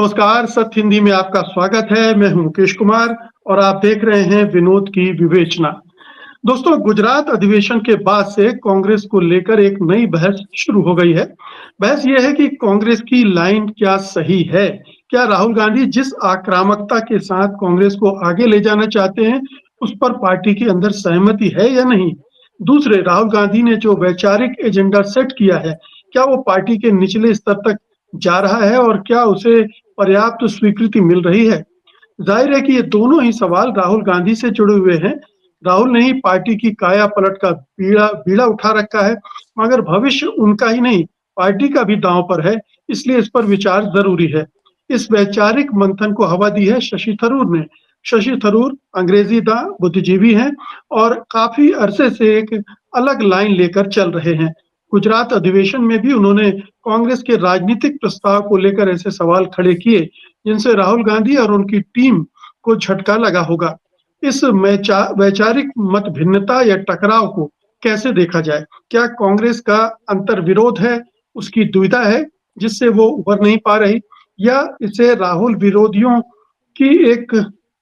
नमस्कार, सत्य हिंदी में आपका स्वागत है। मैं हूं मुकेश कुमार और आप देख रहे हैं विनोद की विवेचना। दोस्तों, गुजरात अधिवेशन के बाद से कांग्रेस को लेकर एक नई बहस शुरू हो गई है। बहस यह है कि कांग्रेस की लाइन क्या सही है? क्या राहुल गांधी जिस आक्रामकता के साथ कांग्रेस को आगे ले जाना चाहते हैं, उस पर पार्टी के अंदर सहमति है या नहीं? दूसरे, राहुल गांधी ने जो वैचारिक एजेंडा सेट किया है, क्या वो पार्टी के निचले स्तर तक जा रहा है और क्या उसे पर्याप्त स्वीकृति मिल रही है? जाहिर है कि ये दोनों ही सवाल राहुल गांधी से जुड़े हुए हैं। राहुल ने ही पार्टी की काया पलट का बीड़ा बीड़ा उठा रखा है, मगर भविष्य उनका ही नहीं, पार्टी का भी दांव पर है, इसलिए इस पर विचार जरूरी है। इस वैचारिक मंथन को हवा दी है शशि थरूर ने। शशि थरूर अंग्रेजी बुद्धिजीवी हैं और काफी अरसे से एक अलग लाइन लेकर चल रहे हैं। गुजरात अधिवेशन में भी उन्होंने कांग्रेस के राजनीतिक प्रस्ताव को लेकर ऐसे सवाल खड़े किए जिनसे राहुल गांधी और उनकी टीम को झटका लगा होगा। इस वैचारिक मत भिन्नता या टकराव को कैसे देखा जाए? क्या कांग्रेस का अंतर्विरोध है, उसकी दुविधा है जिससे वो उभर नहीं पा रही, या इसे राहुल विरोधियों की एक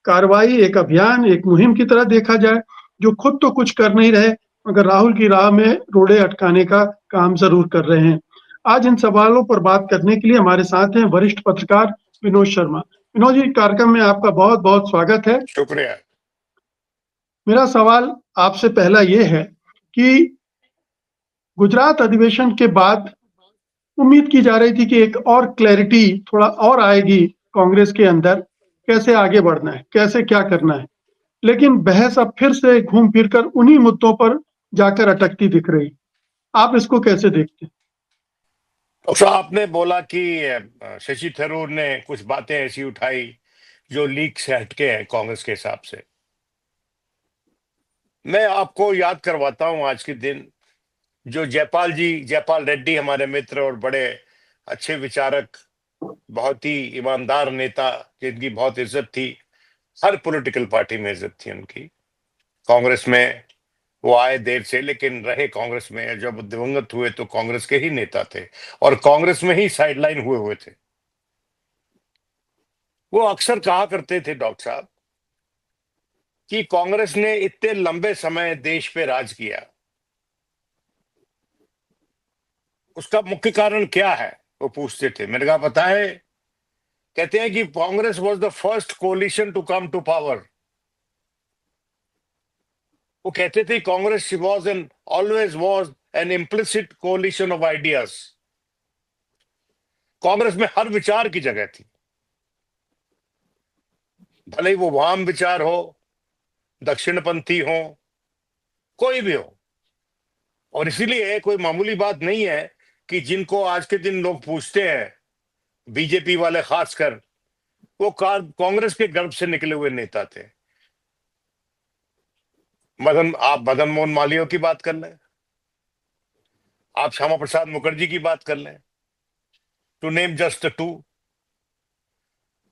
कार्रवाई, एक अभियान, एक मुहिम की तरह देखा जाए, जो खुद तो कुछ कर नहीं रहे मगर राहुल की राह में रोड़े अटकाने का काम जरूर कर रहे हैं। आज इन सवालों पर बात करने के लिए हमारे साथ हैं वरिष्ठ पत्रकार विनोद शर्मा। विनोद जी, कार्यक्रम में आपका बहुत बहुत स्वागत है। शुक्रिया। मेरा सवाल आपसे पहला ये है कि गुजरात अधिवेशन के बाद उम्मीद की जा रही थी कि एक और क्लैरिटी थोड़ा और आएगी कांग्रेस के अंदर, कैसे आगे बढ़ना है, कैसे क्या करना है। लेकिन बहस अब फिर से घूम फिर कर उन्हीं मुद्दों पर जाकर अटकती दिख रही। आप इसको कैसे देखते हैं? तो आपने बोला कि शशि थरूर ने कुछ बातें ऐसी उठाई जो लीक से हटके हैं कांग्रेस के हिसाब से। मैं आपको याद करवाता हूं आज के दिन, जो जयपाल रेड्डी हमारे मित्र और बड़े अच्छे विचारक, बहुत ही ईमानदार नेता, जिनकी बहुत इज्जत थी, हर पॉलिटिकल पार्टी में इज्जत थी उनकी। कांग्रेस में वो आए देर से लेकिन रहे कांग्रेस में। जब दिवंगत हुए तो कांग्रेस के ही नेता थे और कांग्रेस में ही साइडलाइन हुए हुए थे। वो अक्सर कहा करते थे डॉक्टर साहब कि कांग्रेस ने इतने लंबे समय देश पे राज किया, उसका मुख्य कारण क्या है, वो पूछते थे। मैंने कहा पता है, कहते हैं कि Congress was the first coalition to come to power. वो कहते थे Congress was an always was an implicit coalition of ideas. Congress में हर विचार की जगह थी, भले ही वो वाम विचार हो, दक्षिणपंथी हो, कोई भी हो। और इसीलिए कोई मामूली बात नहीं है कि जिनको आज के दिन लोग पूछते हैं, बीजेपी वाले खासकर, वो कांग्रेस के गर्भ से निकले हुए नेता थे। आप मदन मोहन मालवीय की बात कर लें, आप श्यामा प्रसाद मुखर्जी की बात कर लें, टू नेम जस्ट टू,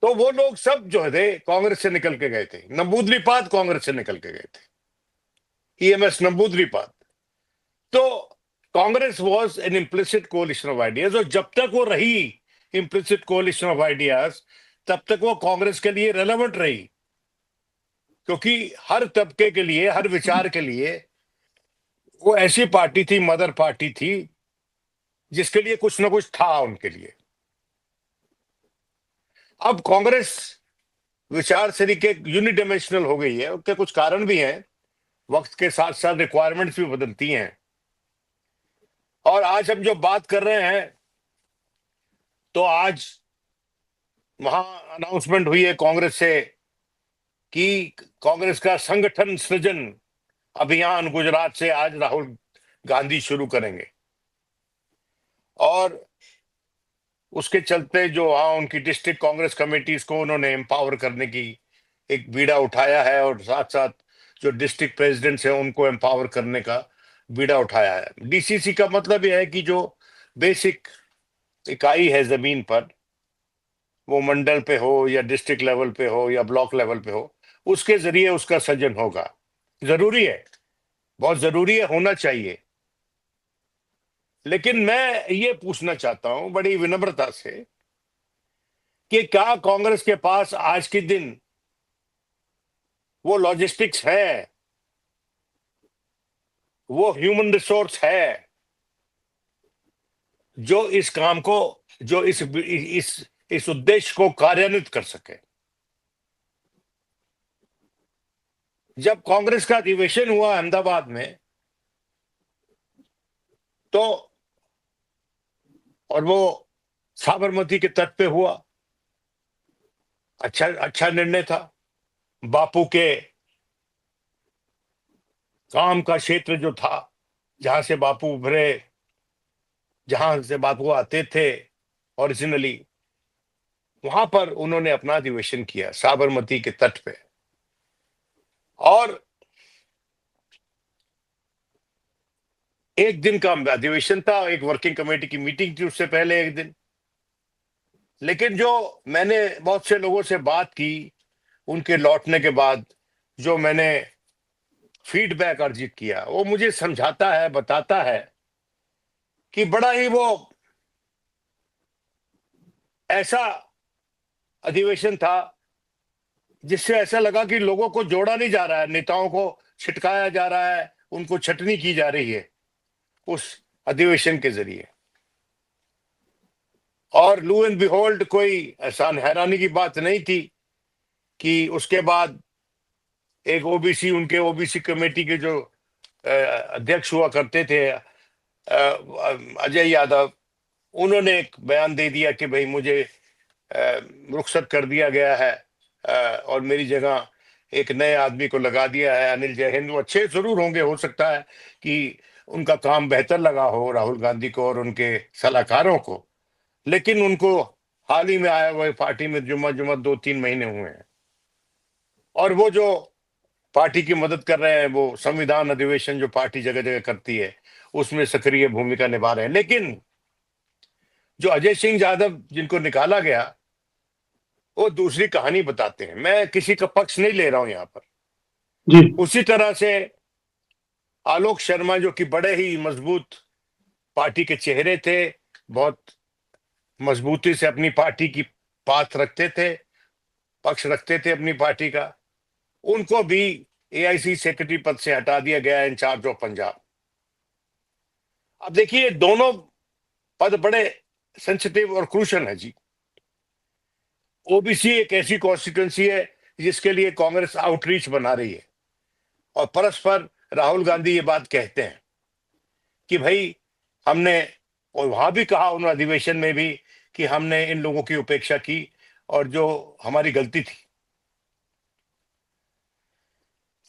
तो वो लोग सब जो थे कांग्रेस से निकल के गए थे। नंबूदरीपाद कांग्रेस से निकल के गए थे, ईएमएस नंबूदरीपाद। तो Congress was an implicit coalition of ideas, और जब तक वो रही इम्प्लिसिट कोलिशन ऑफ आइडियाज, तब तक वो कांग्रेस के लिए रेलेवेंट रही, क्योंकि हर तबके के लिए, हर विचार के लिए वो ऐसी पार्टी थी, मदर पार्टी थी, जिसके लिए कुछ ना कुछ था उनके लिए। अब कांग्रेस विचार तरीके यूनिडायमेंशनल हो गई है। उसके कुछ कारण भी हैं, वक्त के साथ साथ रिक्वायरमेंट्स भी बदलती हैं। और आज हम जो बात कर रहे हैं, तो आज वहां अनाउंसमेंट हुई है कांग्रेस से कि कांग्रेस का संगठन सृजन अभियान गुजरात से आज राहुल गांधी शुरू करेंगे। और उसके चलते जो वहां उनकी डिस्ट्रिक्ट कांग्रेस कमेटीज को उन्होंने एम्पावर करने की एक बीड़ा उठाया है, और साथ साथ जो डिस्ट्रिक्ट प्रेसिडेंट्स हैं उनको एम्पावर करने का बीड़ा उठाया है। डीसीसी का मतलब यह है कि जो बेसिक इकाई है जमीन पर, वो मंडल पे हो या डिस्ट्रिक्ट लेवल पे हो या ब्लॉक लेवल पे हो, उसके जरिए उसका सृजन होगा। जरूरी है, बहुत जरूरी है, होना चाहिए। लेकिन मैं ये पूछना चाहता हूं बड़ी विनम्रता से कि क्या कांग्रेस के पास आज के दिन वो लॉजिस्टिक्स है, वो ह्यूमन रिसोर्स है जो इस काम को, जो इस उद्देश्य को कार्यान्वित कर सके। जब कांग्रेस का अधिवेशन हुआ अहमदाबाद में, तो और वो साबरमती के तट पे हुआ, अच्छा अच्छा निर्णय था। बापू के काम का क्षेत्र जो था, जहां से बापू उभरे, जहां से बापू आते थे ओरिजिनली, वहां पर उन्होंने अपना अधिवेशन किया साबरमती के तट पे। और एक दिन का अधिवेशन था, एक वर्किंग कमेटी की मीटिंग थी उससे पहले एक दिन। लेकिन जो मैंने बहुत से लोगों से बात की उनके लौटने के बाद, जो मैंने फीडबैक अर्जित किया, वो मुझे समझाता है, बताता है कि बड़ा ही वो ऐसा अधिवेशन था जिससे ऐसा लगा कि लोगों को जोड़ा नहीं जा रहा है, नेताओं को छिटकाया जा रहा है, उनको छटनी की जा रही है उस अधिवेशन के जरिए। और लू एंड बिहोल्ड, कोई एहसान हैरानी की बात नहीं थी कि उसके बाद एक ओबीसी, उनके ओबीसी कमेटी के जो अध्यक्ष हुआ करते थे अजय यादव, उन्होंने एक बयान दे दिया कि भाई मुझे रुखसत कर दिया गया है और मेरी जगह एक नए आदमी को लगा दिया है, अनिल जैन। वो अच्छे जरूर होंगे, हो सकता है कि उनका काम बेहतर लगा हो राहुल गांधी को और उनके सलाहकारों को, लेकिन उनको हाल ही में आया हुआ पार्टी में जुम्मा जुम्मा 2-3 महीने हुए हैं, और वो जो पार्टी की मदद कर रहे हैं, वो संविधान अधिवेशन जो पार्टी जगह जगह करती है उसमें सक्रिय भूमिका निभा रहे हैं। लेकिन जो अजय सिंह यादव जिनको निकाला गया, वो दूसरी कहानी बताते हैं। मैं किसी का पक्ष नहीं ले रहा हूं यहां पर। जी। उसी तरह से आलोक शर्मा, जो कि बड़े ही मजबूत पार्टी के चेहरे थे, बहुत मजबूती से अपनी पार्टी की बात रखते थे, पक्ष रखते थे अपनी पार्टी का, उनको भी एआईसी सेक्रेटरी पद से हटा दिया गया, इंचार्ज ऑफ पंजाब। अब देखिए, दोनों पद बड़े सेंसिटिव और क्रूशल है जी। ओबीसी एक ऐसी कॉन्स्टिट्यूंसी है जिसके लिए कांग्रेस आउटरीच बना रही है, और परस्पर राहुल गांधी ये बात कहते हैं कि भाई हमने, और वहां भी कहा उन्होंने अधिवेशन में भी, कि हमने इन लोगों की उपेक्षा की और जो हमारी गलती थी।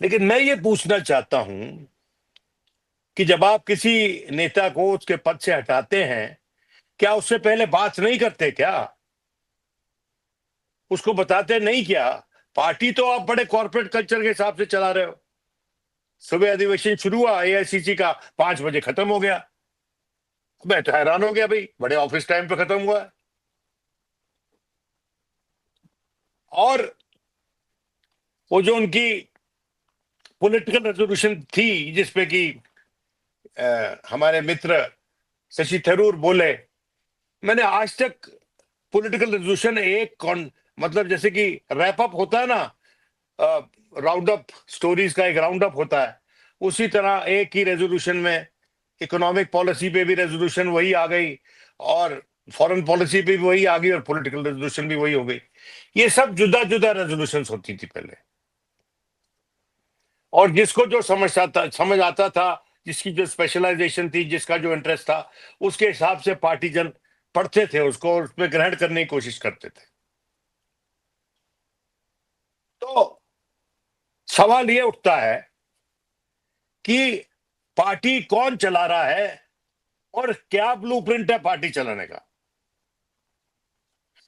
लेकिन मैं ये पूछना चाहता हूं कि जब आप किसी नेता को उसके पद से हटाते हैं, क्या उससे पहले बात नहीं करते? क्या उसको बताते नहीं? क्या पार्टी तो आप बड़े कॉर्पोरेट कल्चर के हिसाब से चला रहे हो। सुबह अधिवेशन शुरू हुआ एआईसीसी का, 5 बजे खत्म हो गया। मैं तो हैरान हो गया, भाई बड़े ऑफिस टाइम पे खत्म हुआ है। और वो जो उनकी पॉलिटिकल रेजोल्यूशन थी, जिसपे कि हमारे मित्र शशि थरूर बोले, मैंने आज तक पॉलिटिकल रेजोल्यूशन एक कौन, मतलब जैसे कि रैप अप होता है ना, राउंड अप स्टोरीज का एक राउंड अप होता है, उसी तरह एक ही रेजोल्यूशन में इकोनॉमिक पॉलिसी पे भी रेजोल्यूशन वही आ गई, और फॉरेन पॉलिसी पे भी वही आ गई, और पॉलिटिकल रेजोल्यूशन भी वही हो गई। ये सब जुदा जुदा रेजोल्यूशन होती थी पहले, और जिसको जो समझ आता था, जिसकी जो स्पेशलाइजेशन थी, जिसका जो इंटरेस्ट था, उसके हिसाब से पार्टीजन पढ़ते थे उसको, और उसमें ग्रहण करने की कोशिश करते थे। तो सवाल ये उठता है कि पार्टी कौन चला रहा है और क्या ब्लूप्रिंट है पार्टी चलाने का।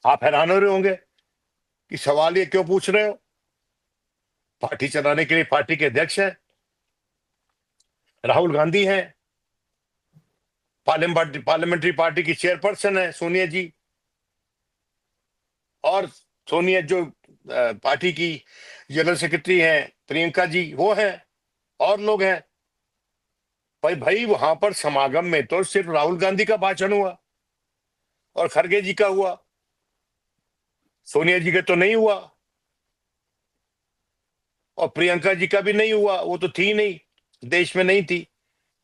आप हैरान हो रहे होंगे कि सवाल ये क्यों पूछ रहे हो। पार्टी चलाने के लिए पार्टी के अध्यक्ष है राहुल गांधी हैं, पार्लियामेंट्री पार्टी की चेयरपर्सन है सोनिया जी, और सोनिया जो पार्टी की जनरल सेक्रेटरी हैं प्रियंका जी, वो हैं, और लोग हैं। भाई वहां पर समागम में तो सिर्फ राहुल गांधी का भाषण हुआ और खड़गे जी का हुआ। सोनिया जी का तो नहीं हुआ और प्रियंका जी का भी नहीं हुआ, वो तो थी नहीं, देश में नहीं थी,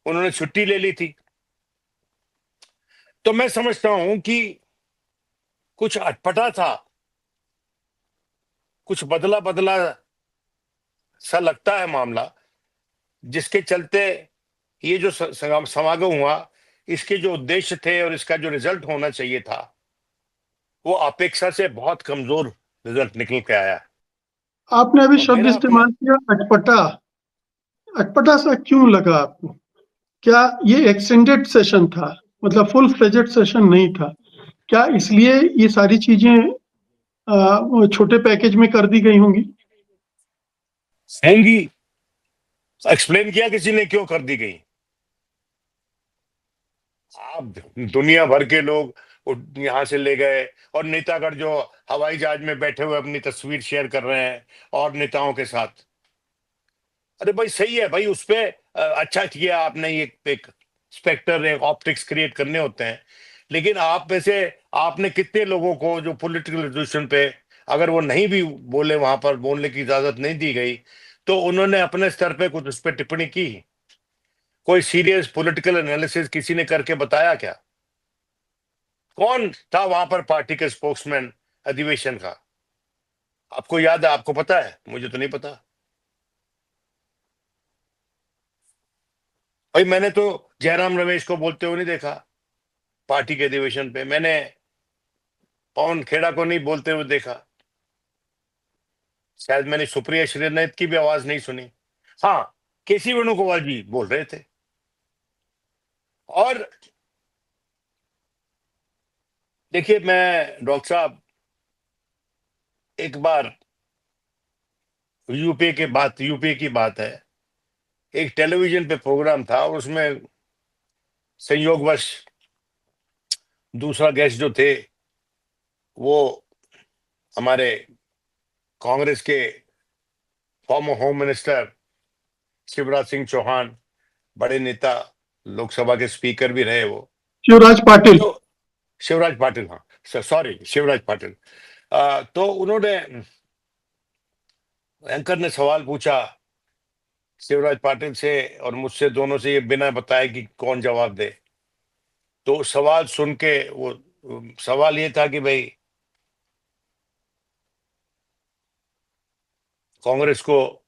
उन्होंने छुट्टी ले ली थी। तो मैं समझता हूं कि कुछ अटपटा था, कुछ बदला बदला सा लगता है मामला, जिसके चलते ये जो समागम हुआ, इसके जो उद्देश्य थे और इसका जो रिजल्ट होना चाहिए था, वो अपेक्षा से बहुत कमजोर रिजल्ट निकल के आया। आपने अभी और शब्द मेरा अपना, इस्तेमाल किया अटपटा। अटपटा सा क्यों लगा आपको? क्या ये एक्सटेंडेड सेशन था, मतलब फुल फ्लेजेड सेशन नहीं था? क्या इसलिए ये सारी चीजें वो छोटे पैकेज में कर दी गई होंगी? होंगी, एक्सप्लेन किया किसी ने क्यों कर दी गई? आप दुनिया भर के लोग यहां से ले गए, और नेतागढ़ जो हवाई जहाज में बैठे हुए अपनी तस्वीर शेयर कर रहे हैं और नेताओं के साथ। अरे भाई सही है भाई, उस पे अच्छा किया आपने, ये एक स्पेक्टर, एक ऑप्टिक्स क्रिएट करने होते हैं। लेकिन आप में से आपने कितने लोगों को जो पॉलिटिकल रेजोल्यूशन पे, अगर वो नहीं भी बोले, वहां पर बोलने की इजाजत नहीं दी गई, तो उन्होंने अपने स्तर पे कुछ उस पर टिप्पणी की? कोई सीरियस पॉलिटिकल एनालिसिस किसी ने करके बताया क्या? कौन था वहां पर पार्टी के स्पोक्समैन अधिवेशन का? आपको याद है? आपको पता है? मुझे तो नहीं पता भाई। मैंने तो जयराम रमेश को बोलते हुए नहीं देखा पार्टी के अधिवेशन पे। मैंने पवन खेड़ा को नहीं बोलते हुए देखा। शायद मैंने सुप्रिया श्रीनाथ की भी आवाज नहीं सुनी। हाँ, केसी वेणुगोपाल जी बोल रहे थे। और देखिए, मैं डॉक्टर साहब, एक बार यूपीए की बात है, एक टेलीविजन पे प्रोग्राम था और उसमें संयोगवश दूसरा गेस्ट जो थे, वो हमारे कांग्रेस के former home minister Shivraj Singh Chauhan, बड़े नेता, लोकसभा के स्पीकर भी रहे वो। शिवराज पाटिल। तो शिवराज पाटिल, हाँ सॉरी, शिवराज पाटिल। तो उन्होंने, एंकर ने सवाल पूछा शिवराज पाटिल से और मुझसे, दोनों से, ये बिना बताए कि कौन जवाब दे। तो सवाल सुन के वो, सवाल ये था कि भाई कांग्रेस को,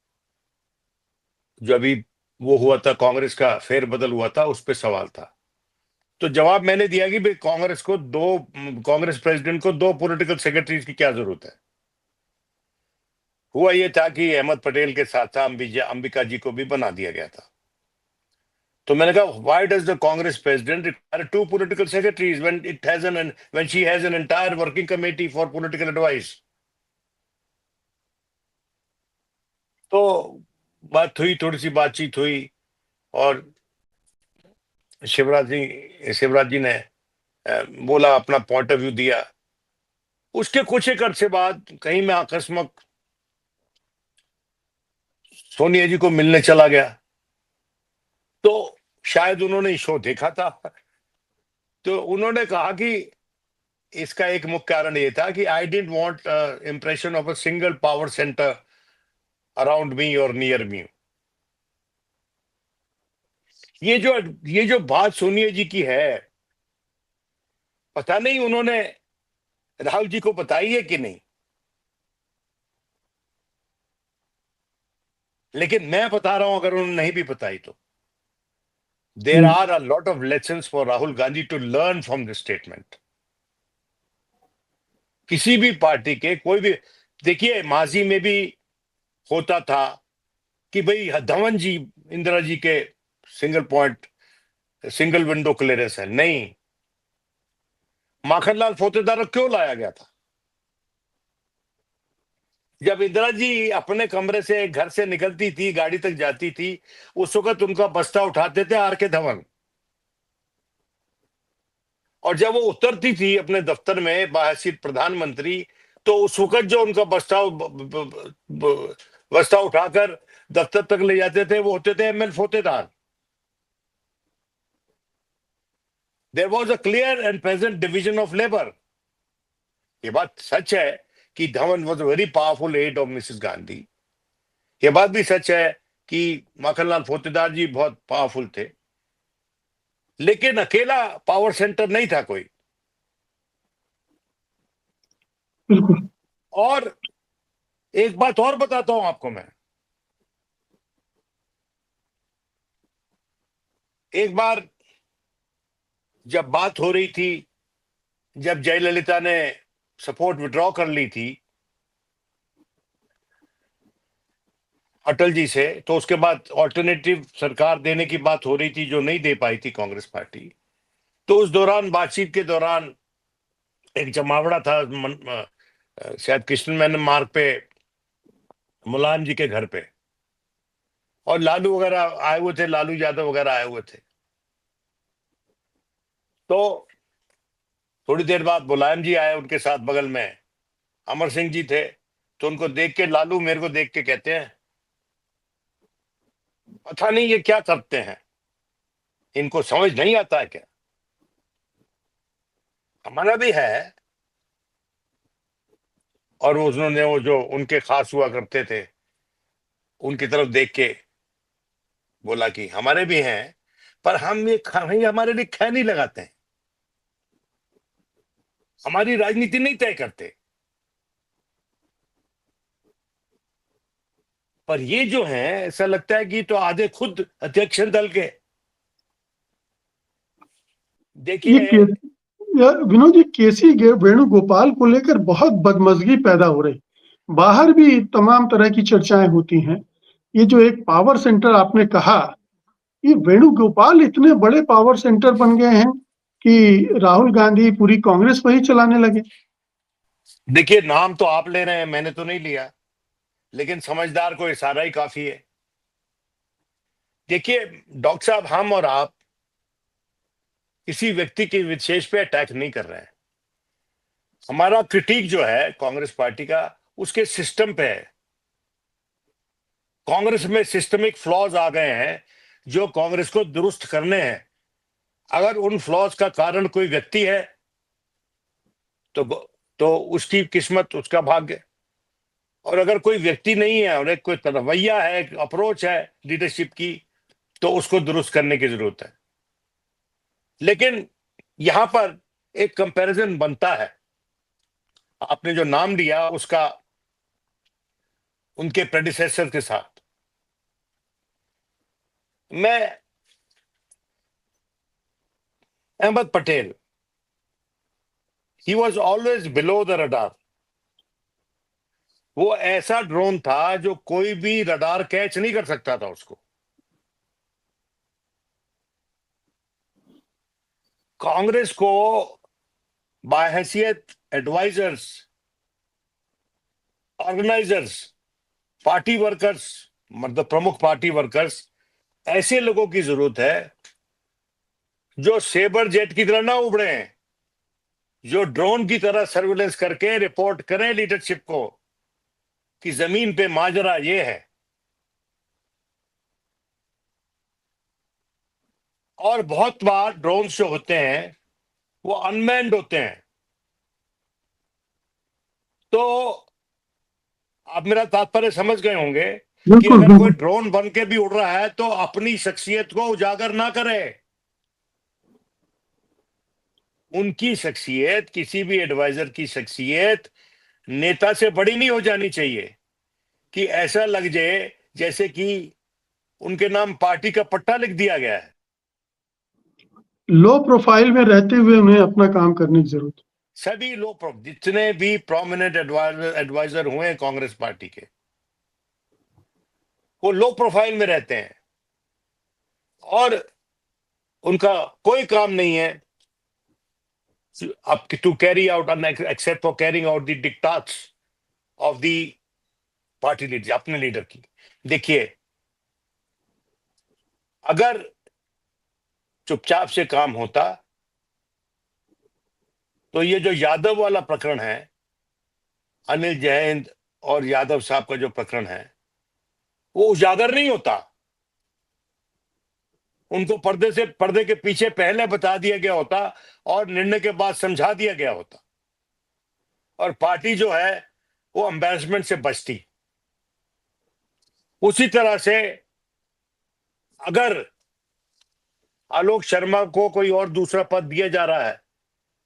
जो अभी वो हुआ था, कांग्रेस का फेरबदल हुआ था, उस पे सवाल था। तो जवाब मैंने दिया कि भाई कांग्रेस प्रेसिडेंट को दो पॉलिटिकल सेक्रेटरीज की क्या जरूरत है। हुआ ये था कि अहमद पटेल के साथ साथ अंबिका जी को भी बना दिया गया था। तो मैंने कहा, why does the Congress president require two political secretaries when she has an entire working committee for political advice? तो बात हुई, थोड़ी सी बातचीत हुई, और शिवराज जी ने बोला, अपना पॉइंट ऑफ व्यू दिया। उसके कुछ एक अरसे बाद कहीं मैं आकस्मक सोनिया जी को मिलने चला गया, तो शायद उन्होंने शो देखा था। तो उन्होंने कहा कि इसका एक मुख्य कारण ये था कि I didn't want impression of a single power centre around me और नियर मी। ये जो ये जो बात सोनिया जी की है, पता नहीं उन्होंने राहुल जी को बताई है कि नहीं, लेकिन मैं बता रहा हूं, अगर उन्होंने नहीं भी बताई तो there are a lot of lessons for Rahul Gandhi to learn from this statement. किसी भी पार्टी के कोई भी, देखिए माजी में भी होता था कि भाई धवन जी, इंदिरा जी के single point, single window clearance है, नहीं। माखनलाल फोतेदार को क्यों लाया गया था? जब इंदिरा जी अपने कमरे से, घर से निकलती थी, गाड़ी तक जाती थी, उस वक्त उनका बस्ता उठाते थे आर के धवन। और जब वो उतरती थी अपने दफ्तर में बाहसीत प्रधानमंत्री, तो उस वक्त जो उनका बस्ता उठाकर दफ्तर तक ले जाते थे, वो होते थे M Fotedar. There was a clear and present division of labour. ये बात सच है कि Dhawan was a very powerful aide of Mrs Gandhi. ये बात भी सच है कि माखनलाल पोतेदार जी बहुत पावरफुल थे, लेकिन अकेला पावर सेंटर नहीं था कोई। बिल्कुल। और एक बात और बताता हूं आपको मैं। एक बार जब बात हो रही थी, जब जयललिता ने सपोर्ट विड्रॉ कर ली थी अटल जी से, तो उसके बाद ऑल्टरनेटिव सरकार देने की बात हो रही थी जो नहीं दे पाई थी कांग्रेस पार्टी। तो उस दौरान बातचीत के दौरान एक जमावड़ा था शायद कृष्ण मेनन मार्ग पे, मुलायम जी के घर पे, और लालू वगैरह आए हुए थे, लालू यादव वगैरह आए हुए थे। तो थोड़ी देर बाद मुलायम जी आए, उनके साथ बगल में अमर सिंह जी थे। तो उनको देख के लालू मेरे को देख के कहते हैं, पता नहीं ये क्या करते हैं, इनको समझ नहीं आता है क्या? हमारा भी है। और उन्होंने वो जो उनके खास हुआ करते थे उनकी तरफ देख के बोला कि हमारे भी हैं, पर हम ये हमारे लिए खैनी लगाते हैं, हमारी राजनीति नहीं तय करते। पर ये जो है, ऐसा लगता है कि तो आधे खुद अध्यक्ष हैं दल के। ये देखिए, विनोद जी, वेणुगोपाल को लेकर बहुत बदमजगी पैदा हो रही। बाहर भी तमाम तरह की चर्चाएं होती हैं। ये जो एक पावर सेंटर आपने कहा, ये वेणुगोपाल इतने बड़े पावर सेंटर बन गए हैं कि राहुल गांधी पूरी कांग्रेस वही चलाने लगे। देखिए, नाम तो आप ले रहे हैं, मैंने तो नहीं लिया, लेकिन समझदार को इशारा ही काफी है। देखिए डॉक्टर साहब, हम और आप किसी व्यक्ति के विशेष पे अटैक नहीं कर रहे हैं। हमारा क्रिटिक जो है कांग्रेस पार्टी का, उसके सिस्टम पे है। कांग्रेस में सिस्टमिक फ्लॉज आ गए हैं जो कांग्रेस को दुरुस्त करने हैं। अगर उन फ्लॉज का कारण कोई व्यक्ति है तो उसकी किस्मत, उसका भाग्य। और अगर कोई व्यक्ति नहीं है और एक कोई रवैया है, एक अप्रोच है लीडरशिप की, तो उसको दुरुस्त करने की जरूरत है। लेकिन यहां पर एक कंपैरिजन बनता है। आपने जो नाम लिया उसका उनके प्रेडिसेसर के साथ, मैं Ahmed Patel, he was always below the radar. वो ऐसा ड्रोन था जो कोई भी रडार कैच नहीं कर सकता था उसको। कांग्रेस को बाहैसियत एडवाइजर्स, ऑर्गेनाइजर्स, पार्टी वर्कर्स, मतलब प्रमुख पार्टी वर्कर्स, ऐसे लोगों की जरूरत है जो सेबर जेट की तरह ना उबड़े हैं, जो ड्रोन की तरह सर्विलेंस करके रिपोर्ट करें लीडरशिप को कि जमीन पे माजरा ये है। और बहुत बार ड्रोन जो होते हैं वो अनमैन्ड होते हैं। तो आप मेरा तात्पर्य समझ गए होंगे कि बिल्कुल, अगर कोई बिल्कुल। ड्रोन बन के भी उड़ रहा है तो अपनी शख्सियत को उजागर ना करे। उनकी शख्सियत, किसी भी एडवाइजर की शख्सियत नेता से बड़ी नहीं हो जानी चाहिए कि ऐसा लग जाए जैसे कि उनके नाम पार्टी का पट्टा लिख दिया गया है। लो प्रोफाइल में रहते हुए उन्हें अपना काम करने की जरूरत है। सभी लोग, जितने भी प्रोमिनेंट एडवाइजर हुए हैं कांग्रेस पार्टी के, वो लो प्रोफाइल में रहते हैं और उनका कोई काम नहीं है up to carry out, except for carrying out the diktats of the party leader, अपने लीडर की। देखिए, अगर चुपचाप से काम होता तो ये जो यादव वाला प्रकरण है, अनिल जैन और यादव साहब का जो प्रकरण है, वो उजागर नहीं होता। उनको पर्दे के पीछे पहले बता दिया गया होता और निर्णय के बाद समझा दिया गया होता। और पार्टी जो है वो एम्बैरेसमेंट से बचती। उसी तरह से अगर आलोक शर्मा को कोई और दूसरा पद दिया जा रहा है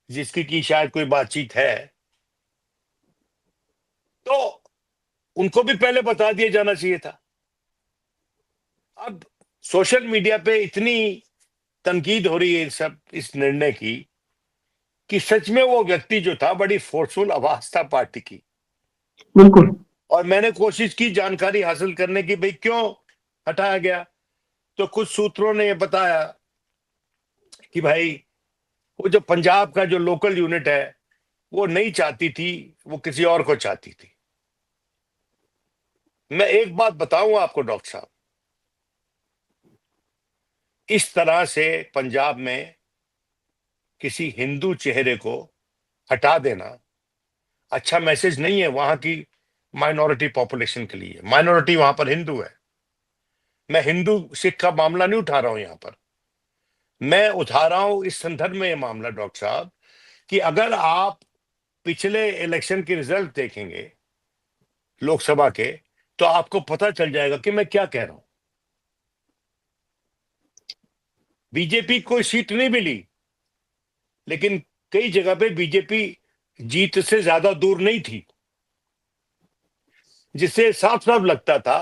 जिसकी की शायद कोई बातचीत है, तो उनको भी पहले बता दिया जाना चाहिए था। अब सोशल मीडिया पे इतनी तनकीद हो रही है सब इस निर्णय की कि सच में वो व्यक्ति जो था बड़ी फोर्सफुल आवाज था पार्टी की। बिल्कुल। और मैंने कोशिश की जानकारी हासिल करने की, भाई क्यों हटाया गया। तो कुछ सूत्रों ने ये बताया कि भाई वो जो पंजाब का जो लोकल यूनिट है वो नहीं चाहती थी, वो किसी और को चाहती थी। मैं एक बात बताऊं आपको डॉक्टर साहब, इस तरह से पंजाब में किसी हिंदू चेहरे को हटा देना अच्छा मैसेज नहीं है वहां की माइनॉरिटी पॉपुलेशन के लिए। माइनॉरिटी वहां पर हिंदू है। मैं हिंदू सिख का मामला नहीं उठा रहा हूं यहां पर, मैं उठा रहा हूं इस संदर्भ में ये मामला डॉक्टर साहब कि अगर आप पिछले इलेक्शन के रिजल्ट देखेंगे लोकसभा के, तो आपको पता चल जाएगा कि मैं क्या कह रहा हूं। बीजेपी को सीट नहीं मिली, लेकिन कई जगह पे बीजेपी जीत से ज्यादा दूर नहीं थी, जिससे साफ साफ लगता था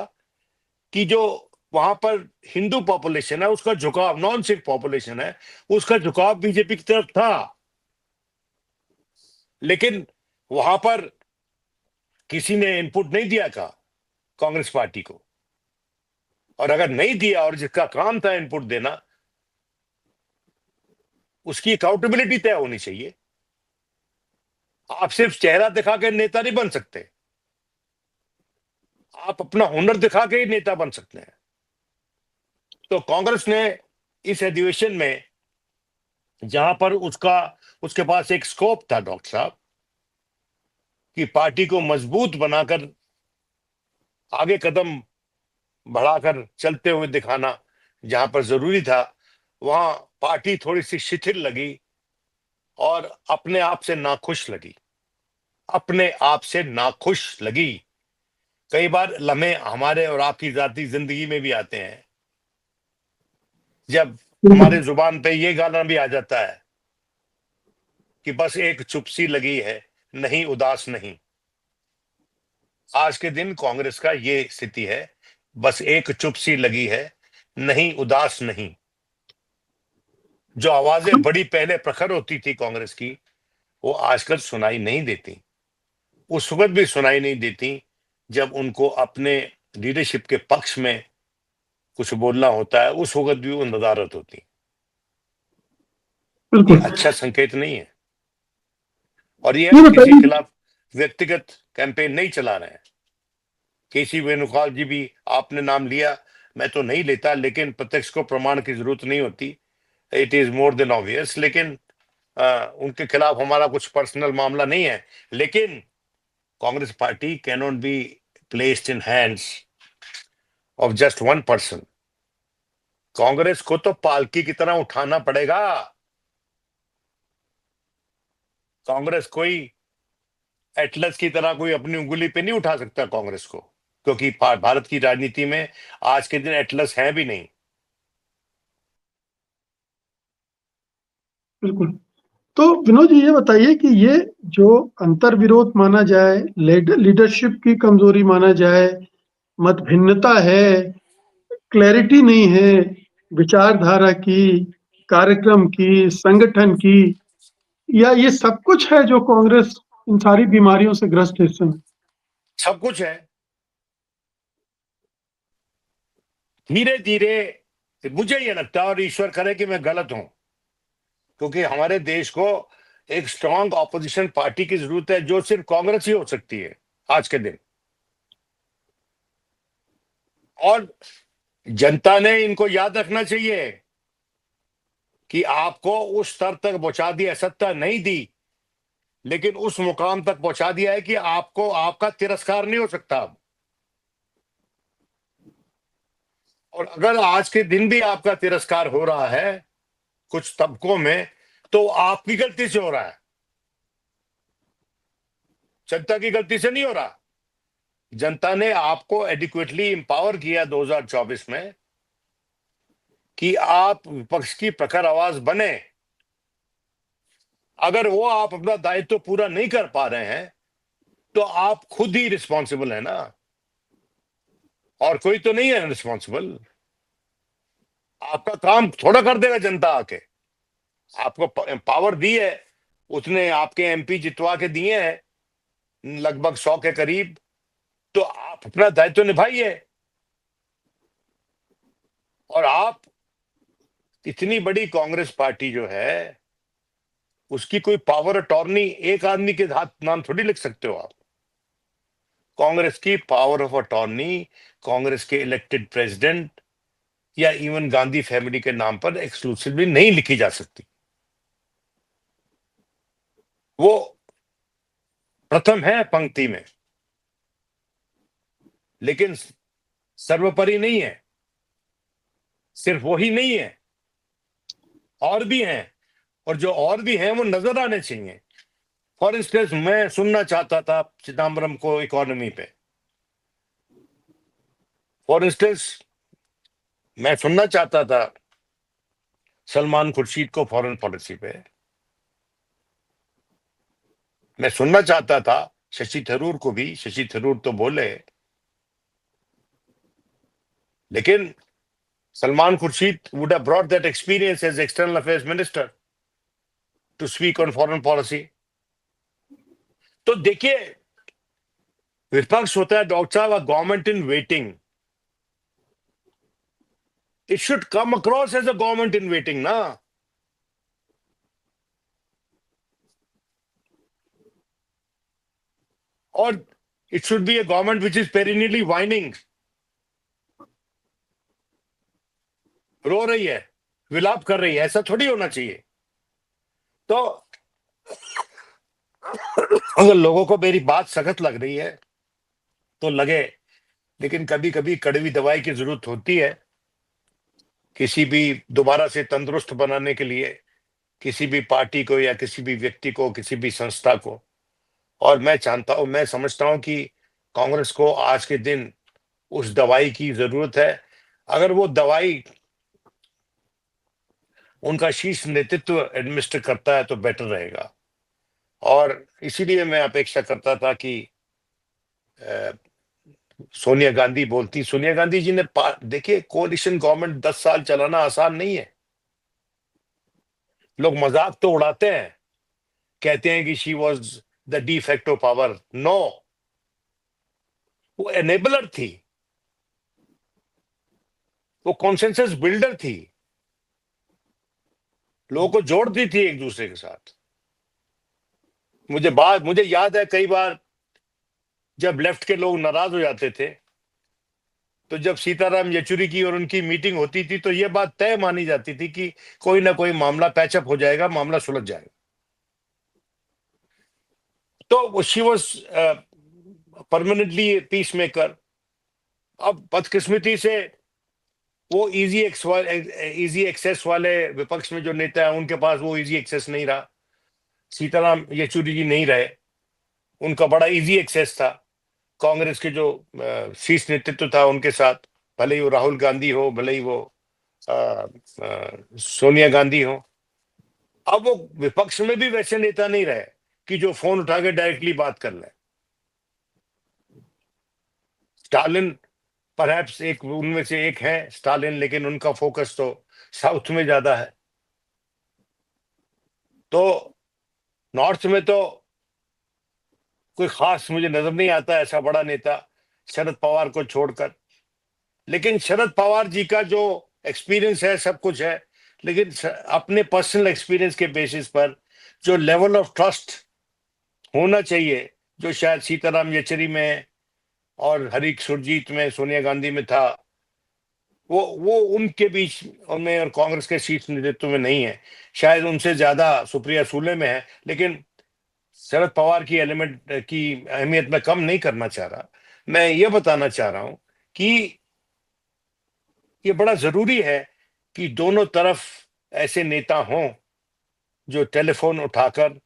कि जो वहां पर हिंदू पॉपुलेशन है उसका झुकाव, नॉन सिख पॉपुलेशन है उसका झुकाव बीजेपी की तरफ था। लेकिन वहां पर किसी ने इनपुट नहीं दिया था कांग्रेस पार्टी को, और अगर नहीं दिया और जिसका काम था इनपुट देना, उसकी अकाउंटेबिलिटी तय होनी चाहिए। आप सिर्फ चेहरा दिखा के नेता नहीं बन सकते, आप अपना हुनर दिखा के ही नेता बन सकते हैं। तो कांग्रेस ने इस अधिवेशन में, जहां पर उसके पास एक स्कोप था डॉक्टर साहब कि पार्टी को मजबूत बनाकर आगे कदम बढ़ाकर चलते हुए दिखाना जहां पर जरूरी था, वहां पार्टी थोड़ी सी शिथिल लगी और अपने आप से नाखुश लगी। अपने आप से नाखुश लगी। कई बार लम्हे हमारे और आपकी जाती जिंदगी में भी आते हैं जब हमारे जुबान पे ये गाना भी आ जाता है कि बस एक चुप्सी लगी है, नहीं उदास नहीं। आज के दिन कांग्रेस का ये स्थिति है, बस एक चुप्सी लगी है, नहीं उदास नहीं। जो आवाजें बड़ी पहले प्रखर होती थी कांग्रेस की, वो आजकल सुनाई नहीं देती। उस वक्त भी सुनाई नहीं देती जब उनको अपने लीडरशिप के पक्ष में कुछ बोलना होता है, उस वक्त भी वो नदारत होती। ये बिल्कुल। अच्छा संकेत नहीं है। और ये ये हम किसी बताइए। खिलाफ व्यक्तिगत कैंपेन नहीं चला रहे हैं। केसी वेणुगोपाल जी भी आपने नाम लिया, मैं तो नहीं लेता, लेकिन प्रत्यक्ष को प्रमाण की जरूरत नहीं होती, it is more than obvious. लेकिन उनके खिलाफ हमारा कुछ पर्सनल मामला नहीं है। लेकिन Congress party can not be placed in hands of just one person. Congress को तो पालकी की तरह उठाना पड़ेगा। कांग्रेस कोई एटलस की तरह कोई अपनी उंगली पे नहीं उठा सकता कांग्रेस को, क्योंकि भारत की राजनीति में आज के दिन एटलस है भी नहीं। बिल्कुल। तो विनोद जी ये बताइए कि ये जो अंतर विरोध माना जाए, लीडरशिप की कमजोरी माना जाए, मत भिन्नता है, क्लैरिटी नहीं है विचारधारा की, कार्यक्रम की, संगठन की, या ये सब कुछ है जो कांग्रेस इन सारी बीमारियों से ग्रस्त है इस समय? सब कुछ है। धीरे धीरे मुझे ये लगता है, और ईश्वर करे कि मैं गलत हूं, क्योंकि हमारे देश को एक स्ट्रांग ऑपोजिशन पार्टी की जरूरत है, जो सिर्फ कांग्रेस ही हो सकती है आज के दिन। और जनता ने इनको याद रखना चाहिए कि आपको उस स्तर तक पहुंचा दिया, सत्ता नहीं दी, लेकिन उस मुकाम तक पहुंचा दिया है कि आपको आपका तिरस्कार नहीं हो सकता अब। और अगर आज के दिन भी आपका तिरस्कार हो रहा है कुछ तबकों में, तो आपकी गलती से हो रहा है। जनता की गलती से नहीं हो रहा। जनता ने आपको एडिक्वेटली एम्पावर किया 2024 में कि आप विपक्ष की प्रखर आवाज बने। अगर वो आप अपना दायित्व पूरा नहीं कर पा रहे हैं तो आप खुद ही रिस्पॉन्सिबल है ना, और कोई तो नहीं है रिस्पॉन्सिबल। आपका काम थोड़ा कर देगा जनता आके। आपको पावर दी है, उसने आपके एमपी जितवा के दिए हैं लगभग 100 के करीब, तो आप अपना दायित्व निभाइए। और आप इतनी बड़ी कांग्रेस पार्टी जो है, उसकी कोई पावर अटॉर्नी एक आदमी के हाथ नाम थोड़ी लिख सकते हो आप। कांग्रेस की पावर ऑफ अटॉर्नी कांग्रेस के इलेक्टेड प्रेसिडेंट या इवन गांधी फैमिली के नाम पर एक्सक्लूसिवली नहीं लिखी जा सकती। वो प्रथम है पंक्ति में, लेकिन सर्वोपरि नहीं है। सिर्फ वही नहीं है, और भी हैं, और जो और भी हैं वो नजर आने चाहिए। फॉर इंस्टेंस, मैं सुनना चाहता था चिदम्बरम को इकोनॉमी पे। फॉर इंस्टेंस, मैं सुनना चाहता था सलमान खुर्शीद को फॉरेन पॉलिसी पे। मैं सुनना चाहता था शशि थरूर को भी। शशि थरूर तो बोले, लेकिन Salman Khurshid would have brought that experience as external affairs minister to speak on foreign policy. तो देखिए, विपक्ष होता है डॉक्टर साहब, government in waiting. It should come across as a government in waiting ना। और it should be a government which is perennially whining. रो रही है, विलाप कर रही है, ऐसा थोड़ी होना चाहिए। तो अगर लोगों को मेरी बात सख्त लग रही है तो लगे, लेकिन कभी कभी कड़वी दवाई की जरूरत होती है किसी भी दोबारा से तंदुरुस्त बनाने के लिए, किसी भी पार्टी को या किसी भी व्यक्ति को, किसी भी संस्था को। और मैं समझता हूं कि कांग्रेस को आज के दिन उस दवाई की जरूरत है। अगर वो दवाई उनका शीर्ष नेतृत्व एडमिनिस्टर करता है तो बेटर रहेगा। और इसीलिए मैं अपेक्षा करता था कि सोनिया गांधी बोलती। सोनिया गांधी जी ने देखिए, कोalition गवर्नमेंट 10 साल चलाना आसान नहीं है। लोग मजाक तो उड़ाते हैं, कहते हैं कि she was the de facto power. No, वो एनेबलर थी, वो कॉन्सेंसस बिल्डर थी, लोगों को जोड़ती थी एक दूसरे के साथ। मुझे याद है कई बार जब लेफ्ट के लोग नाराज हो जाते थे, तो जब सीताराम येचुरी की और उनकी मीटिंग होती थी तो यह बात तय मानी जाती थी कि कोई ना कोई मामला पैचअप हो जाएगा, मामला सुलझ जाएगा। तो she was permanently peace maker. अब बदकिस्मती से वो इजी एक्सेस वाले विपक्ष में जो नेता है, उनके पास वो इजी एक्सेस नहीं रहा। सीताराम येचुरी जी नहीं रहे, उनका बड़ा इजी एक्सेस था कांग्रेस के जो शीर्ष नेतृत्व था उनके साथ, भले ही वो राहुल गांधी हो, भले ही वो सोनिया गांधी हो। अब वो विपक्ष में भी वैसे नेता नहीं रहे कि जो फोन उठा के डायरेक्टली बात कर ले। स्टालिन परहैप्स एक उनमें से एक है स्टालिन, लेकिन उनका फोकस तो साउथ में ज्यादा है। तो नॉर्थ में तो कोई खास मुझे नजर नहीं आता ऐसा बड़ा नेता शरद पवार को छोड़कर। लेकिन शरद पवार जी का जो एक्सपीरियंस है, सब कुछ है, लेकिन अपने पर्सनल एक्सपीरियंस के बेसिस पर जो लेवल ऑफ ट्रस्ट होना चाहिए, जो शायद सीताराम येचुरी में और हरीश सुरजीत में, सोनिया गांधी में था, वो उनके बीच में और कांग्रेस के शीर्ष नेतृत्व में नहीं है। शायद उनसे ज्यादा सुप्रिया सुले में है। लेकिन शरद पवार की एलिमेंट की अहमियत मैं कम नहीं करना चाह रहा। मैं ये बताना चाह रहा हूं कि ये बड़ा जरूरी है कि दोनों तरफ ऐसे नेता हों जो टेलीफोन उठाकर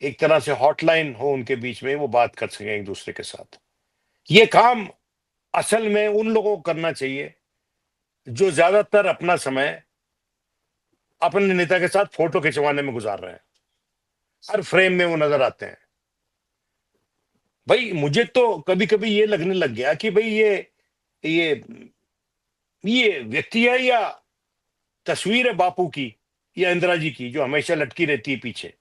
एक तरह से हॉटलाइन हो उनके बीच में, वो बात कर सकें एक दूसरे के साथ। ये काम असल में उन लोगों को करना चाहिए जो ज्यादातर अपना समय अपने नेता के साथ फोटो खिंचवाने में गुजार रहे हैं। हर फ्रेम में वो नजर आते हैं। भाई मुझे तो कभी कभी ये लगने लग गया कि भाई ये ये व्यक्ति है या तस्वीर है बापू की या इंदिरा जी की, जो हमेशा लटकी रहती है पीछे।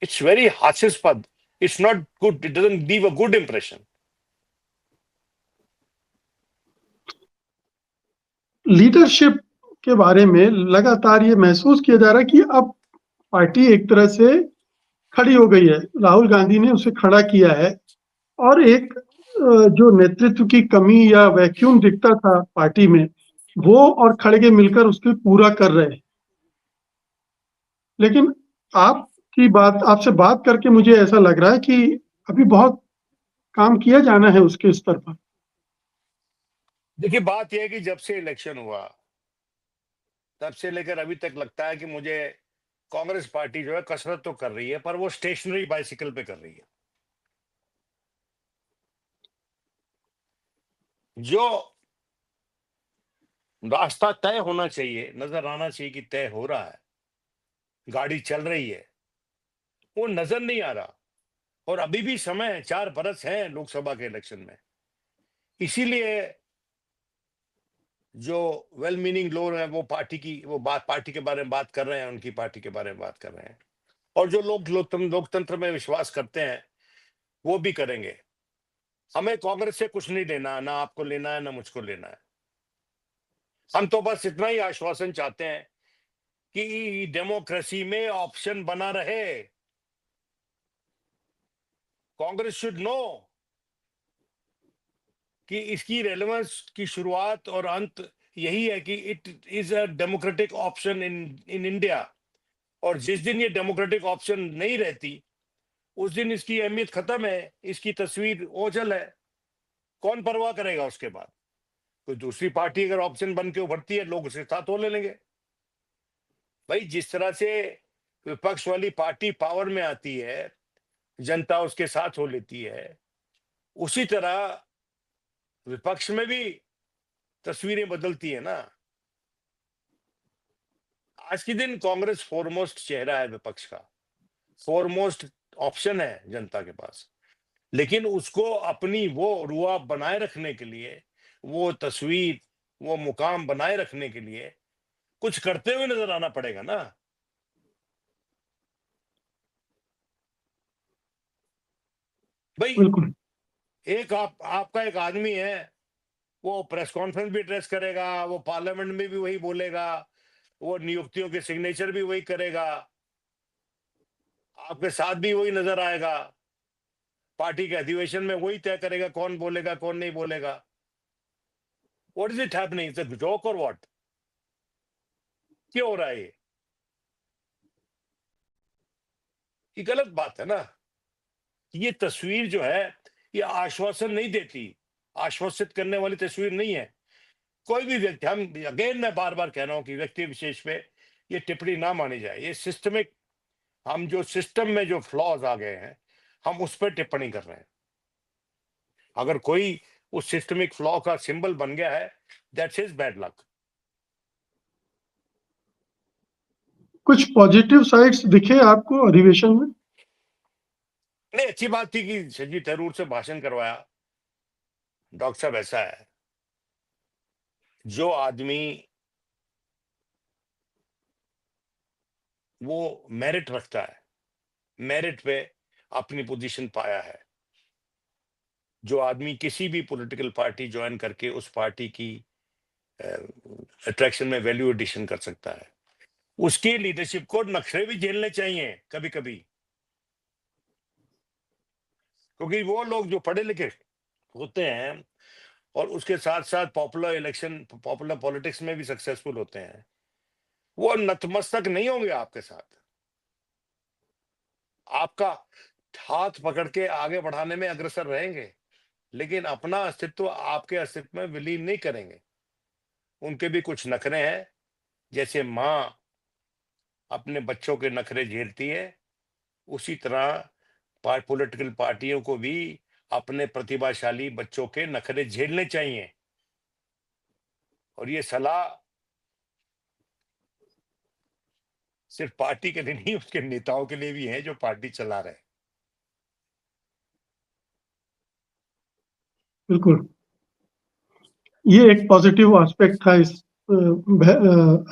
इट्स वेरी हास्यास्पद। It's not good, it doesn't give a good impression. Leadership के बारे में लगातार ये महसूस किया जा रहा है कि अब पार्टी एक तरह से खड़ी हो गई है। राहुल गांधी ने उसे खड़ा किया है और एक जो नेतृत्व की कमी या वैक्यूम दिखता था पार्टी में, वो और खड़गे मिलकर उसको पूरा कर रहे हैं। लेकिन आपसे बात करके मुझे ऐसा लग रहा है कि अभी बहुत काम किया जाना है उसके स्तर पर। देखिए बात यह है कि जब से इलेक्शन हुआ तब से लेकर अभी तक लगता है कि मुझे कांग्रेस पार्टी जो है कसरत तो कर रही है, पर वो स्टेशनरी बाइसिकल पे कर रही है। जो रास्ता तय होना चाहिए, नजर आना चाहिए कि तय हो रहा है, गाड़ी चल रही है, वो नजर नहीं आ रहा। और अभी भी समय है, 4 बरस है लोकसभा के इलेक्शन में। इसीलिए जो वेल मीनिंग लोग हैं वो पार्टी के बारे में बात कर रहे हैं, उनकी पार्टी के बारे में बात कर रहे हैं। और जो लोग लोकतंत्र में विश्वास करते हैं वो भी करेंगे। हमें कांग्रेस से कुछ नहीं लेना, ना आपको लेना है ना मुझको लेना है। हम तो बस इतना ही आश्वासन चाहते हैं कि डेमोक्रेसी में ऑप्शन बना रहे। कांग्रेस शुड नो कि इसकी रेलेवेंस की शुरुआत और अंत यही है कि it is a democratic option in in India. और जिस दिन ये डेमोक्रेटिक ऑप्शन नहीं रहती उस दिन इसकी अहमियत खत्म है, इसकी तस्वीर ओझल है। कौन परवाह करेगा उसके बाद? कोई दूसरी पार्टी अगर ऑप्शन बन के उभरती है, लोग उसे साथ हो ले लेंगे। भाई जिस तरह से विपक्ष वाली पार्टी पावर में आती है, जनता उसके साथ हो लेती है, उसी तरह विपक्ष में भी तस्वीरें बदलती है ना। आज के दिन कांग्रेस फोरमोस्ट चेहरा है विपक्ष का, फोरमोस्ट ऑप्शन है जनता के पास। लेकिन उसको अपनी वो रुआब बनाए रखने के लिए, वो तस्वीर, वो मुकाम बनाए रखने के लिए कुछ करते हुए नजर आना पड़ेगा ना। भाई बिल्कुल। एक आपका एक आदमी है, वो प्रेस कॉन्फ्रेंस भी एड्रेस करेगा, वो पार्लियामेंट में भी वही बोलेगा, वो नियुक्तियों के सिग्नेचर भी वही करेगा, आपके साथ भी वही नजर आएगा, पार्टी के अधिवेशन में वही तय करेगा कौन बोलेगा कौन नहीं बोलेगा। What is it happening? It's a joke और व्हाट? क्यों हो रहा है ये गलत बात है ना। ये तस्वीर जो है ये आश्वासन नहीं देती, आश्वासित करने वाली तस्वीर नहीं है। कोई भी व्यक्ति, हम अगेन मैं बार बार कह रहा हूं कि व्यक्ति विशेष पे ये टिप्पणी ना मानी जाए। ये सिस्टमिक, हम जो सिस्टम में जो फ्लॉज आ गए हैं हम उस पर टिप्पणी कर रहे हैं। अगर कोई उस सिस्टमिक फ्लॉ का सिंबल बन गया है, दैट्स हिज बैड लक। कुछ पॉजिटिव साइड्स दिखे आपको अधिवेशन में? नहीं, अच्छी बात थी कि शशि थरूर से भाषण करवाया। डॉक्टर साहब ऐसा है, जो आदमी वो मेरिट रखता है, मेरिट पे अपनी पोजीशन पाया है, जो आदमी किसी भी पॉलिटिकल पार्टी ज्वाइन करके उस पार्टी की अट्रैक्शन में वैल्यू एडिशन कर सकता है, उसकी लीडरशिप को नखरे भी झेलने चाहिए कभी कभी। क्योंकि वो लोग जो पढ़े लिखे होते हैं और उसके साथ साथ पॉपुलर पॉलिटिक्स में भी सक्सेसफुल होते हैं, वो नतमस्तक नहीं होंगे आपके साथ। आपका हाथ पकड़ के आगे बढ़ाने में अग्रसर रहेंगे, लेकिन अपना अस्तित्व आपके अस्तित्व में विलीन नहीं करेंगे। उनके भी कुछ नखरे हैं। जैसे माँ अपने बच्चों के नखरे झेलती है, उसी तरह पॉलिटिकल पार्टियों को भी अपने प्रतिभाशाली बच्चों के नखरे झेलने चाहिए। और ये सलाह सिर्फ पार्टी के लिए नहीं, उसके नेताओं के लिए भी है जो पार्टी चला रहे हैं। बिल्कुल, ये एक पॉजिटिव एस्पेक्ट था इस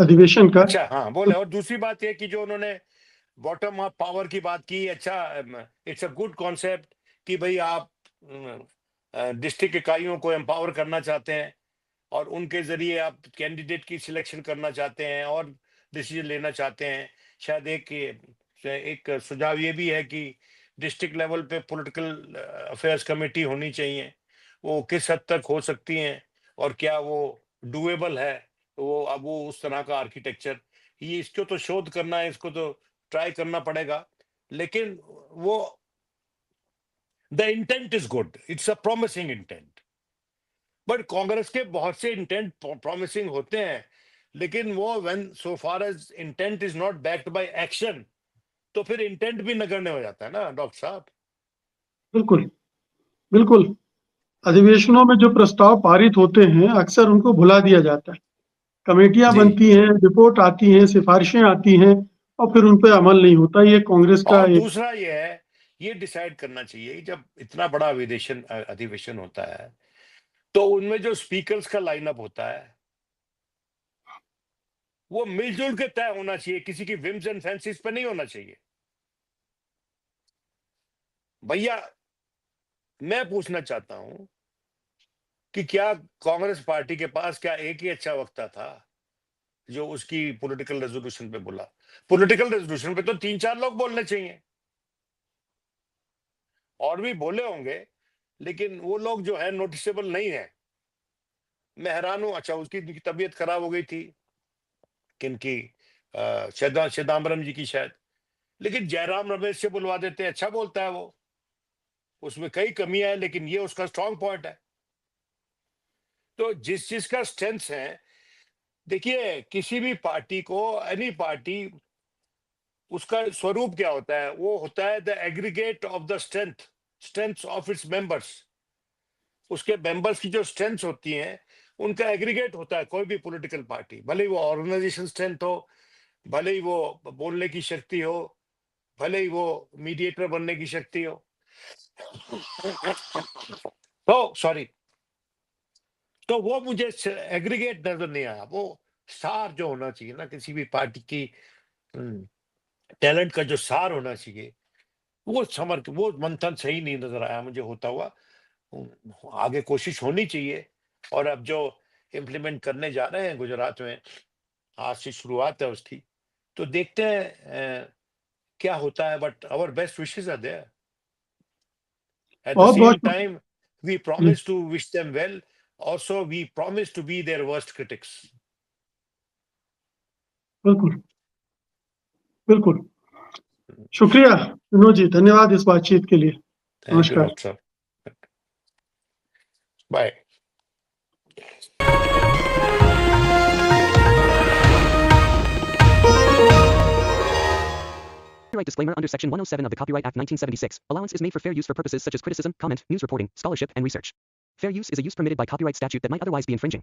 अधिवेशन का। अच्छा, हाँ बोले। और दूसरी बात ये कि जो उन्होंने बॉटम अप पावर की बात की, अच्छा, इट्स अ गुड कॉन्सेप्ट कि भाई आप डिस्ट्रिक्ट इकाइयों को एम्पावर करना चाहते हैं और उनके जरिए आप कैंडिडेट की सिलेक्शन करना चाहते हैं और डिसीजन लेना चाहते हैं। शायद एक सुझाव ये भी है कि डिस्ट्रिक्ट लेवल पे पॉलिटिकल अफेयर्स कमेटी होनी चाहिए। वो किस हद तक हो सकती हैं और क्या वो डुएबल है, वो अब वो उस तरह का आर्किटेक्चर, ये इसको तो शोध करना है, इसको तो ट्राई करना पड़ेगा। लेकिन वो the intent is good, it's a promising intent. But Congress के बहुत से इंटेंट प्रॉमिसिंग होते हैं, लेकिन वो when so far as intent is not backed by action, तो फिर इंटेंट भी नगण्य हो जाता है ना डॉक्टर साहब। बिल्कुल, बिल्कुल। अधिवेशनों में जो प्रस्ताव पारित होते हैं, अक्सर उनको भुला दिया जाता है। कमेटियां जी। बनती हैं, रिपोर्ट आती हैं, सिफारिशें आती हैं और फिर उन पे अमल नहीं होता। ये कांग्रेस का और एक दूसरा ये है, ये डिसाइड करना चाहिए कि जब इतना बड़ा अधिवेशन होता है, तो उनमें जो स्पीकर्स का लाइनअप होता है वो मिलजुल के तय होना चाहिए, किसी की विम्स एंड फैंसीज पे नहीं होना चाहिए। भैया, मैं पूछना चाहता हूं कि क्या कांग्रेस पार्टी के पास क्या एक ही अच्छा वक्ता था जो उसकी पॉलिटिकल रेजोल्यूशन पे बोला? पॉलिटिकल रेजोल्यूशन पे तो 3-4 लोग बोलने चाहिए, और भी बोले होंगे, लेकिन वो लोग जो है नोटिसेबल नहीं है। मैं हैरान हूं। अच्छा, उसकी तबीयत खराब हो गई थी, किनकी? चिदम्बरम जी की शायद। लेकिन जयराम रमेश से बुलवा देते, अच्छा बोलता है वो, उसमें कई कमियां है लेकिन ये उसका स्ट्रांग पॉइंट है। तो जिस चीज का स्ट्रेंथ है, देखिए किसी भी पार्टी को, एनी पार्टी, उसका स्वरूप क्या होता है? वो होता है the aggregate of the strength of its members. उसके मेंबर्स की जो स्ट्रेंथ होती हैं, उनका एग्रीगेट होता है कोई भी पॉलिटिकल पार्टी, भले ही वो ऑर्गेनाइजेशन स्ट्रेंथ हो, भले ही वो बोलने की शक्ति हो, भले ही वो मीडिएटर बनने की शक्ति हो। तो सॉरी, तो वो मुझे एग्रीगेट नजर नहीं आया। वो सार जो होना चाहिए ना किसी भी पार्टी की, टैलेंट का जो सार होना चाहिए, वो मंथन सही नहीं नजर आया मुझे होता हुआ। आगे कोशिश होनी चाहिए। और अब जो इम्प्लीमेंट करने जा रहे हैं गुजरात में, आज से शुरुआत है उसकी, तो देखते हैं क्या होता है। But our best wishes are there. At the बहुत सेम बहुत टाइम वी जी, promise to wish them well, also we promise to be their worst critics. बिल्कुल, बिल्कुल। शुक्रिया विनोद जी, धन्यवाद इस बातचीत के लिए। Thank you, नमस्कार। Dr. Bye. Copyright disclaimer under Section 107 of the Copyright Act 1976. Allowance is made for fair use for purposes such as criticism, comment, news reporting, scholarship, and research. Fair use is a use permitted by copyright statute that might otherwise be infringing.